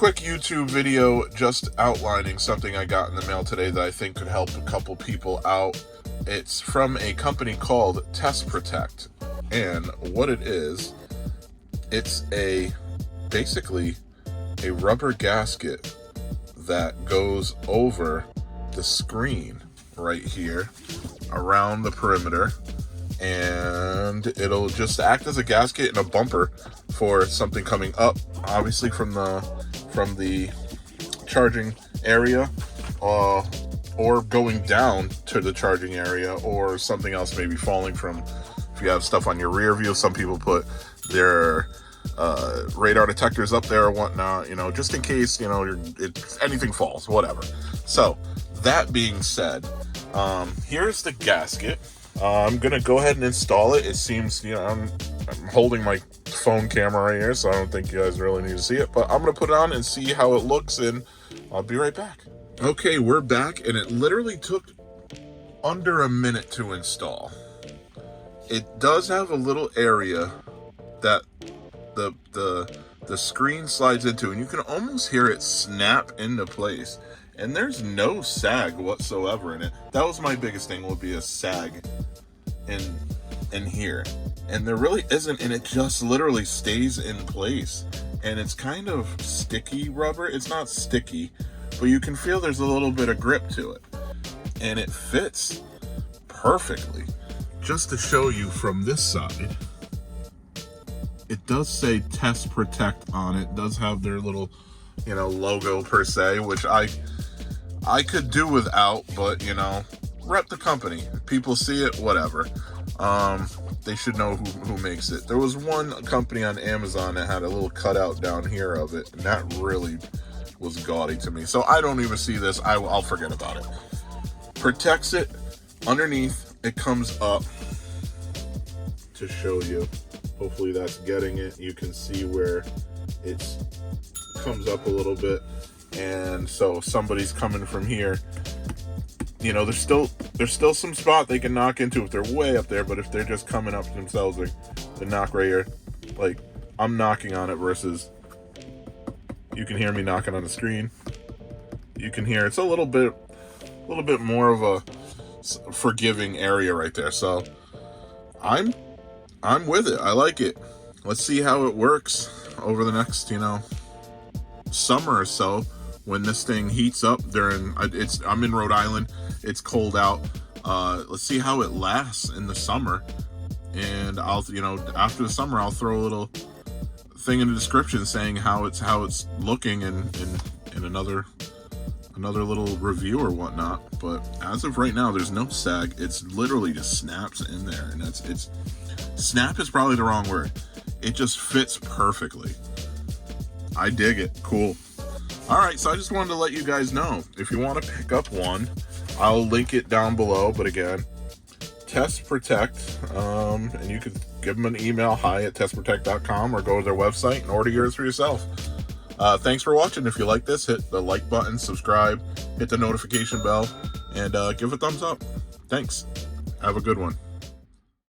quick YouTube video just outlining something I got in the mail today that I think could help a couple people out. It's from a company called TESPROTECT, and what it is, it's basically a rubber gasket that goes over the screen right here around the perimeter, and it'll just act as a gasket and a bumper for something coming up, obviously from the charging area, or going down to the charging area, or something else maybe falling from, if you have stuff on your rear view. Some people put their radar detectors up there or whatnot, just in case, anything falls, whatever. So that being said, here's the gasket. I'm gonna go ahead and install it. It seems, I'm holding my phone camera right here, so I don't think you guys really need to see it, but I'm gonna put it on and see how it looks, and I'll be right back. Okay, we're back, and it literally took under a minute to install. It does have a little area that the screen slides into, and you can almost hear it snap into place, and there's no sag whatsoever in it. That was my biggest thing, would be a sag in here, and there really isn't, and it just literally stays in place. And it's kind of sticky rubber. It's not sticky, but you can feel there's a little bit of grip to it, and it fits perfectly. Just to show you from this side, it does say TESPROTECT on it. It does have their little, logo per se, which I could do without, but rep the company. If people see it, whatever. They should know who makes it. There was one company on Amazon that had a little cutout down here of it, and that really was gaudy to me. So I don't even see this. I'll forget about it. Protects it underneath. It comes up to show you. Hopefully that's getting it. You can see where it comes up a little bit, and so if somebody's coming from here, there's still some spot they can knock into if they're way up there. But if they're just coming up themselves, they knock right here, like I'm knocking on it, versus you can hear me knocking on the screen. You can hear it's a little bit more of a forgiving area right there. So I'm with it. I like it. Let's see how it works over the next, summer or so, when this thing heats up. I'm in Rhode Island. It's cold out. Let's see how it lasts in the summer. And I'll, after the summer, I'll throw a little thing in the description saying how it's looking in another little review or whatnot. But as of right now, there's no sag. It's literally just snaps in there, and it's snap is probably the wrong word. It just fits perfectly. I dig it. Cool. All right, so I just wanted to let you guys know, if you want to pick up one, I'll link it down below. But again, TESPROTECT, and you could give them an email, hi@tesprotect.com, or go to their website and order yours for yourself. Thanks for watching. If you like this, hit the like button, subscribe, hit the notification bell, and give a thumbs up. Thanks. Have a good one.